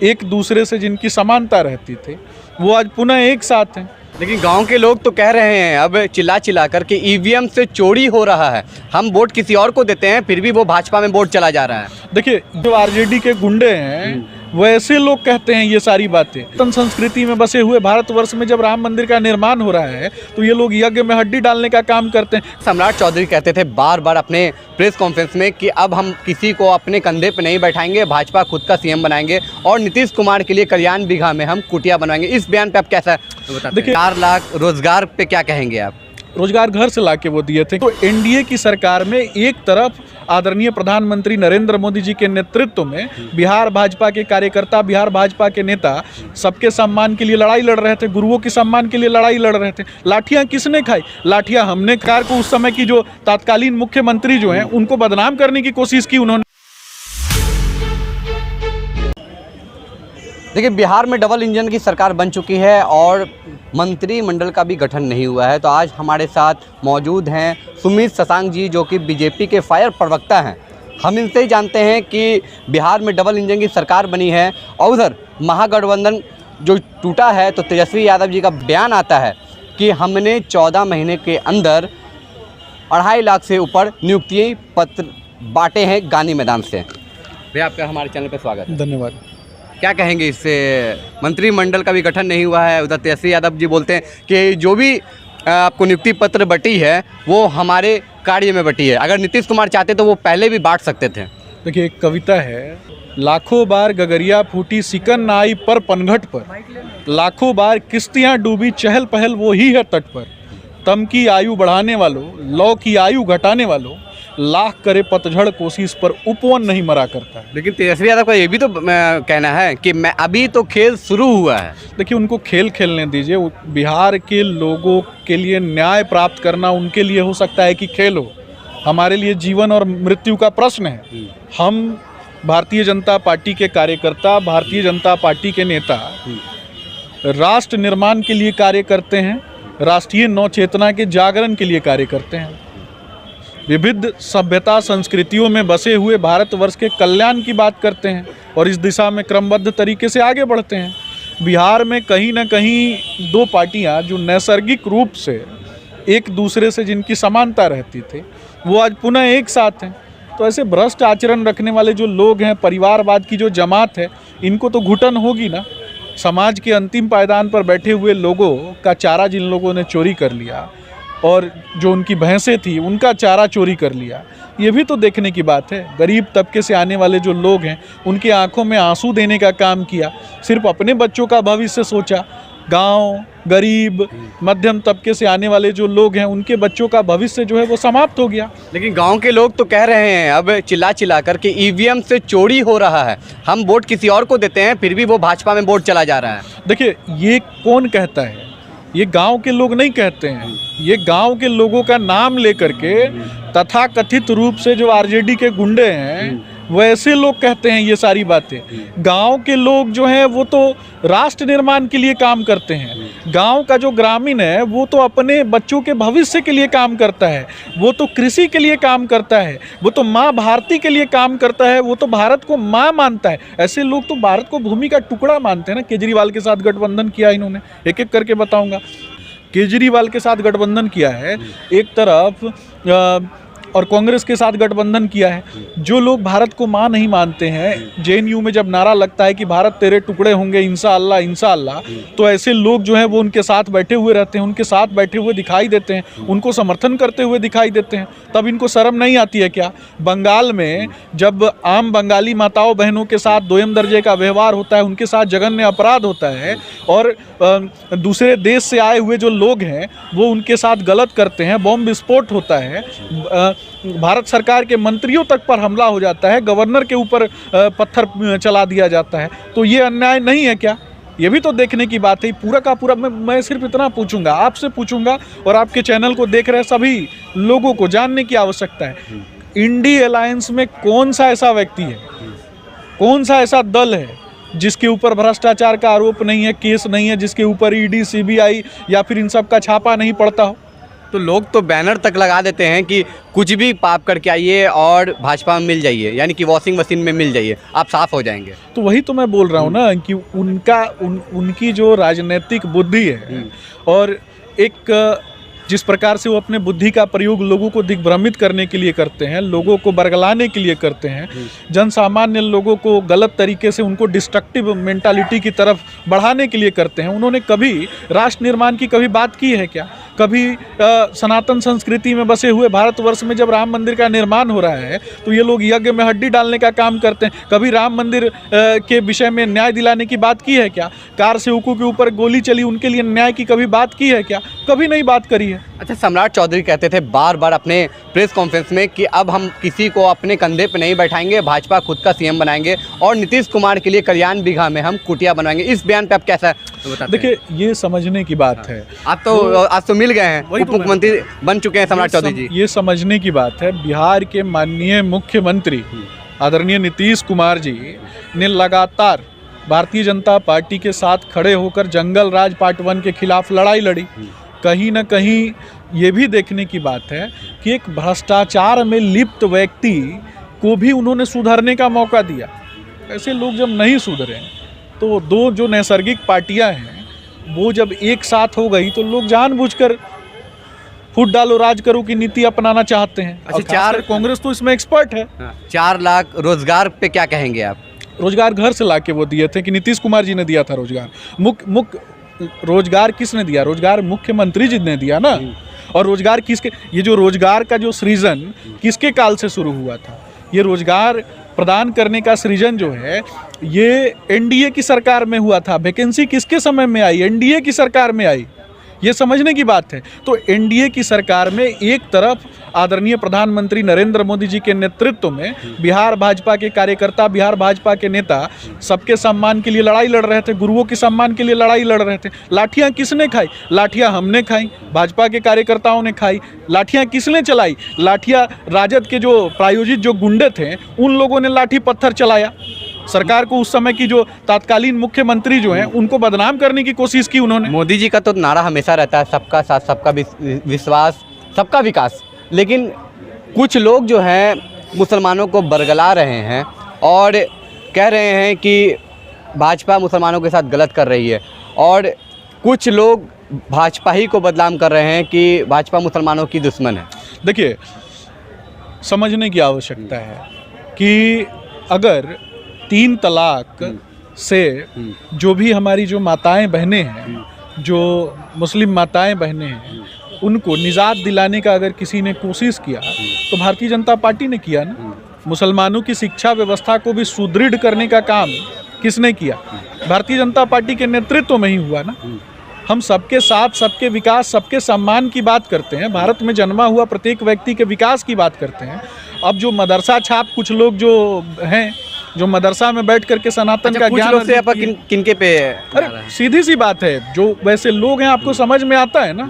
एक दूसरे से जिनकी समानता रहती थी वो आज पुनः एक साथ हैं। लेकिन गांव के लोग तो कह रहे हैं अब चिल्ला चिल्ला कर कि ईवीएम से चोरी हो रहा है, हम वोट किसी और को देते हैं फिर भी वो भाजपा में वोट चला जा रहा है। देखिए, जो आरजेडी के गुंडे हैं वैसे लोग कहते हैं ये सारी बातें। तन संस्कृति में बसे हुए भारतवर्ष में जब राम मंदिर का निर्माण हो रहा है तो ये लोग यज्ञ में हड्डी डालने का काम करते हैं। सम्राट चौधरी कहते थे बार बार अपने प्रेस कॉन्फ्रेंस में कि अब हम किसी को अपने कंधे पे नहीं बैठाएंगे, भाजपा खुद का सीएम बनाएंगे और नीतीश कुमार के लिए कल्याण बिघा में हम कुटिया बनवाएंगे। इस बयान पे आप कैसा देखिए, 4 लाख रोजगार पे क्या कहेंगे आप? रोजगार घर से लाके वो दिए थे। तो एनडीए की सरकार में एक तरफ आदरणीय प्रधानमंत्री नरेंद्र मोदी जी के नेतृत्व में बिहार भाजपा के कार्यकर्ता, बिहार भाजपा के नेता सबके सम्मान के लिए लड़ाई लड़ रहे थे, गुरुओं के सम्मान के लिए लड़ाई लड़ रहे थे। लाठियां किसने खाई? लाठियां हमने। कार को उस समय की जो तत्कालीन मुख्यमंत्री जो हैं उनको बदनाम करने की कोशिश की उन्होंने। देखिए, बिहार में डबल इंजन की सरकार बन चुकी है और मंत्रिमंडल का भी गठन नहीं हुआ है। तो आज हमारे साथ मौजूद हैं सुमित शशांक जी, जो कि बीजेपी के फायर प्रवक्ता हैं। हम इनसे ही जानते हैं कि बिहार में डबल इंजन की सरकार बनी है और उधर महागठबंधन जो टूटा है तो तेजस्वी यादव जी का बयान आता है कि हमने 14 महीने के अंदर 2.5 लाख से ऊपर नियुक्ति पत्र बांटे हैं गांधी मैदान से। भैया, आपका हमारे चैनल पर स्वागत है। धन्यवाद। क्या कहेंगे इससे? मंत्रिमंडल का भी गठन नहीं हुआ है, उधर तेजस्वी यादव जी बोलते हैं कि जो भी आपको नियुक्ति पत्र बटी है वो हमारे कार्य में बटी है, अगर नीतीश कुमार चाहते तो वो पहले भी बांट सकते थे। देखिए, एक कविता है, लाखों बार गगरिया फूटी सिकन ना आई पर पनघट पर, लाखों बार किश्तियाँ डूबी चहल पहल वो ही है तट पर, तम की आयु बढ़ाने वालों, लौ की आयु घटाने वालों, लाख करे पतझड़ कोशिश पर उपवन नहीं मरा करता है। लेकिन तेजस्वी यादव का ये भी तो कहना है कि मैं अभी तो खेल शुरू हुआ है। देखिए, उनको खेल खेलने दीजिए। बिहार के लोगों के लिए न्याय प्राप्त करना उनके लिए हो सकता है कि खेल हो, हमारे लिए जीवन और मृत्यु का प्रश्न है। हम भारतीय जनता पार्टी के कार्यकर्ता, भारतीय जनता पार्टी के नेता राष्ट्र निर्माण के लिए कार्य करते हैं, राष्ट्रीय नव चेतना के जागरण के लिए कार्य करते हैं। विविध सभ्यता संस्कृतियों में बसे हुए भारतवर्ष के कल्याण की बात करते हैं और इस दिशा में क्रमबद्ध तरीके से आगे बढ़ते हैं। बिहार में कहीं ना कहीं 2 पार्टियां जो नैसर्गिक रूप से एक दूसरे से जिनकी समानता रहती थी वो आज पुनः एक साथ हैं। तो ऐसे भ्रष्ट आचरण रखने वाले जो लोग हैं, परिवारवाद की जो जमात है, इनको तो घुटन होगी ना। समाज के अंतिम पायदान पर बैठे हुए लोगों का चारा जिन लोगों ने चोरी कर लिया और जो उनकी भैंसें थी उनका चारा चोरी कर लिया, ये भी तो देखने की बात है। गरीब तबके से आने वाले जो लोग हैं उनकी आंखों में आंसू देने का काम किया, सिर्फ अपने बच्चों का भविष्य सोचा। गांव, गरीब, मध्यम तबके से आने वाले जो लोग हैं उनके बच्चों का भविष्य जो है वो समाप्त हो गया। लेकिन गांव के लोग तो कह रहे हैं अब चिल्ला चिल्ला कर कि ईवीएम से चोरी हो रहा है, हम वोट किसी और को देते हैं फिर भी वो भाजपा में वोट चला जा रहा है। देखिए, ये कौन कहता है? ये गांव के लोग नहीं कहते हैं, ये गांव के लोगों का नाम लेकर के तथाकथित रूप से जो आरजेडी के गुंडे हैं वैसे लोग कहते हैं ये सारी बातें। गांव के लोग जो हैं वो तो राष्ट्र निर्माण के लिए काम करते हैं। गांव का जो ग्रामीण है वो तो अपने बच्चों के भविष्य के लिए काम करता है, वो तो कृषि के लिए काम करता है, वो तो माँ भारती के लिए काम करता है, वो तो भारत को माँ मानता है। ऐसे लोग तो भारत को भूमि का टुकड़ा मानते हैं ना। केजरीवाल के साथ गठबंधन किया इन्होंने, एक एक करके बताऊंगा। केजरीवाल के साथ गठबंधन किया है एक तरफ और कांग्रेस के साथ गठबंधन किया है। जो लोग भारत को मां नहीं मानते हैं, जेएनयू में जब नारा लगता है कि भारत तेरे टुकड़े होंगे इंशाअल्लाह इंशाअल्लाह, तो ऐसे लोग जो हैं वो उनके साथ बैठे हुए रहते हैं, उनके साथ बैठे हुए दिखाई देते हैं, उनको समर्थन करते हुए दिखाई देते हैं। तब इनको शर्म नहीं आती है क्या? बंगाल में जब आम बंगाली माताओं बहनों के साथ 2म दर्जे का व्यवहार होता है, उनके साथ जघन्य अपराध होता है और दूसरे देश से आए हुए जो लोग हैं वो उनके साथ गलत करते हैं, बॉम्ब विस्फोट होता है, भारत सरकार के मंत्रियों तक पर हमला हो जाता है, गवर्नर के ऊपर पत्थर चला दिया जाता है, तो ये अन्याय नहीं है क्या? ये भी तो देखने की बात है। पूरा का पूरा मैं सिर्फ इतना पूछूंगा, आपसे पूछूंगा और आपके चैनल को देख रहे सभी लोगों को जानने की आवश्यकता है, इंडी अलायंस में कौन सा ऐसा व्यक्ति है, कौन सा ऐसा दल है जिसके ऊपर भ्रष्टाचार का आरोप नहीं है, केस नहीं है, जिसके ऊपर ईडी, सीबीआई या फिर इन सब का छापा नहीं पड़ता हो? तो लोग तो बैनर तक लगा देते हैं कि कुछ भी पाप करके आइए और भाजपा में मिल जाइए, यानी कि वॉशिंग मशीन में मिल जाइए, आप साफ हो जाएंगे। तो वही तो मैं बोल रहा हूँ ना कि उनकी जो राजनीतिक बुद्धि है और एक जिस प्रकार से वो अपने बुद्धि का प्रयोग लोगों को दिग्भ्रमित करने के लिए करते हैं, लोगों को बरगलाने के लिए करते हैं, जन सामान्य लोगों को गलत तरीके से उनको डिस्ट्रक्टिव मेंटालिटी की तरफ बढ़ाने के लिए करते हैं। उन्होंने कभी राष्ट्र निर्माण की कभी बात की है क्या? कभी सनातन संस्कृति में बसे हुए भारतवर्ष में जब राम मंदिर का निर्माण हो रहा है तो ये लोग यज्ञ में हड्डी डालने का काम करते हैं। कभी राम मंदिर के विषय में न्याय दिलाने की बात की है क्या? कार सेवकों के ऊपर गोली चली, उनके लिए न्याय की कभी बात की है क्या? कभी नहीं बात करी है। अच्छा, सम्राट चौधरी कहते थे बार बार अपने प्रेस कॉन्फ्रेंस में कि अब हम किसी को अपने कंधे पे नहीं बैठाएंगे, भाजपा खुद का सीएम बनाएंगे और नीतीश कुमार के लिए कल्याण बिघा में हम कुटिया बनवाएंगे। इस बयान पे आप कैसा बताते हैं? देखिए, ये समझने की बात है। आप तो आज तो मिल गए हैं, उप मुख्यमंत्री बन चुके हैं सम्राट चौधरी जी। ये समझने की बात है। बिहार के माननीय मुख्यमंत्री आदरणीय नीतीश कुमार जी ने लगातार भारतीय जनता पार्टी के साथ खड़े होकर जंगल राज पार्ट 1 के खिलाफ लड़ाई लड़ी। कहीं ना कहीं ये भी देखने की बात है कि एक भ्रष्टाचार में लिप्त व्यक्ति को भी उन्होंने सुधरने का मौका दिया। ऐसे लोग जब नहीं सुधरे तो दो जो नैसर्गिक पार्टियां हैं वो जब एक साथ हो गई तो लोग जानबूझकर फूट डालो राज करो की नीति अपनाना चाहते हैं। अच्छा, कांग्रेस तो इसमें एक्सपर्ट है। 4 लाख रोजगार पे क्या कहेंगे आप? रोजगार घर से लाके वो दिए थे कि नीतीश कुमार जी ने दिया था रोजगार। रोजगार किसने दिया? रोजगार मुख्यमंत्री जी ने दिया ना। और रोजगार किसके, ये जो रोजगार का जो सृजन किसके काल से शुरू हुआ था? ये रोजगार प्रदान करने का सृजन जो है ये एनडीए की सरकार में हुआ था। वैकेंसी किसके समय में आई? एनडीए की सरकार में आई। ये समझने की बात है। तो एनडीए की सरकार में एक तरफ आदरणीय प्रधानमंत्री नरेंद्र मोदी जी के नेतृत्व में बिहार भाजपा के कार्यकर्ता, बिहार भाजपा के नेता सबके सम्मान के लिए लड़ाई लड़ रहे थे, गुरुओं के सम्मान के लिए लड़ाई लड़ रहे थे। लाठियां किसने खाई? लाठियां हमने खाई, भाजपा के कार्यकर्ताओं ने खाई। लाठियां किसने चलाई? लाठियां राजद के जो प्रायोजित जो गुंडे थे उन लोगों ने लाठी पत्थर चलाया। सरकार को उस समय की जो तत्कालीन मुख्यमंत्री जो हैं उनको बदनाम करने की कोशिश की उन्होंने। मोदी जी का तो नारा हमेशा रहता है सबका साथ, सबका विश्वास, सबका विकास, लेकिन कुछ लोग जो हैं मुसलमानों को बरगला रहे हैं और कह रहे हैं कि भाजपा मुसलमानों के साथ गलत कर रही है और कुछ लोग भाजपा ही को बदनाम कर रहे हैं कि भाजपा मुसलमानों की दुश्मन है। देखिए, समझने की आवश्यकता है कि अगर 3 तलाक से जो भी हमारी जो माताएं बहनें हैं, जो मुस्लिम माताएं बहनें हैं, उनको निजात दिलाने का अगर किसी ने कोशिश किया तो भारतीय जनता पार्टी ने किया ना। मुसलमानों की शिक्षा व्यवस्था को भी सुदृढ़ करने का काम किसने किया? भारतीय जनता पार्टी के नेतृत्व में ही हुआ ना। हम सबके साथ, सबके विकास, सबके सम्मान की बात करते हैं, भारत में जन्मा हुआ प्रत्येक व्यक्ति के विकास की बात करते हैं। अब जो मदरसा छाप कुछ लोग जो हैं, जो मदरसा में बैठ करके सनातन का ज्ञान से आप किनके पे? अरे सीधी सी बात है, जो वैसे लोग हैं आपको समझ में आता है ना।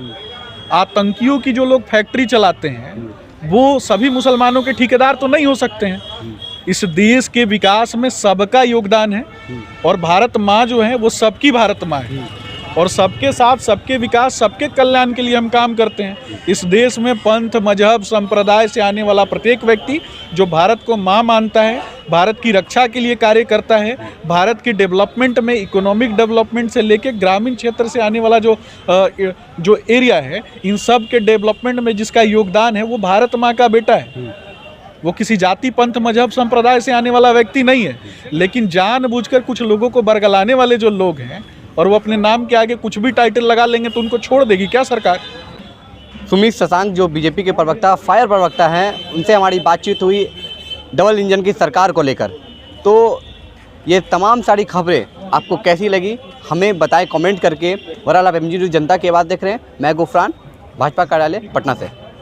आतंकियों की जो लोग फैक्ट्री चलाते हैं वो सभी मुसलमानों के ठेकेदार तो नहीं हो सकते हैं। इस देश के विकास में सबका योगदान है और भारत माँ जो है वो सबकी भारत माँ है और सबके साथ, सबके विकास, सबके कल्याण के लिए हम काम करते हैं। इस देश में पंथ, मजहब, संप्रदाय से आने वाला प्रत्येक व्यक्ति जो भारत को माँ मानता है, भारत की रक्षा के लिए कार्य करता है, भारत की डेवलपमेंट में, इकोनॉमिक डेवलपमेंट से लेके ग्रामीण क्षेत्र से आने वाला जो एरिया है, इन सब के डेवलपमेंट में जिसका योगदान है वो भारत माँ का बेटा है। वो किसी जाति, पंथ, मजहब, संप्रदाय से आने वाला व्यक्ति नहीं है। लेकिन जानबूझकर कुछ लोगों को बरगलाने वाले जो लोग हैं और वो अपने नाम के आगे कुछ भी टाइटल लगा लेंगे तो उनको छोड़ देगी क्या सरकार? सुमित शशांक जो बीजेपी के प्रवक्ता, फायर प्रवक्ता हैं, उनसे हमारी बातचीत हुई डबल इंजन की सरकार को लेकर। तो ये तमाम सारी खबरें आपको कैसी लगी हमें बताएं कमेंट करके। बहरहाल आप MG न्यूज़ जनता की आवाज़ देख रहे हैं। मैं गुफरान, भाजपा कार्यालय पटना से।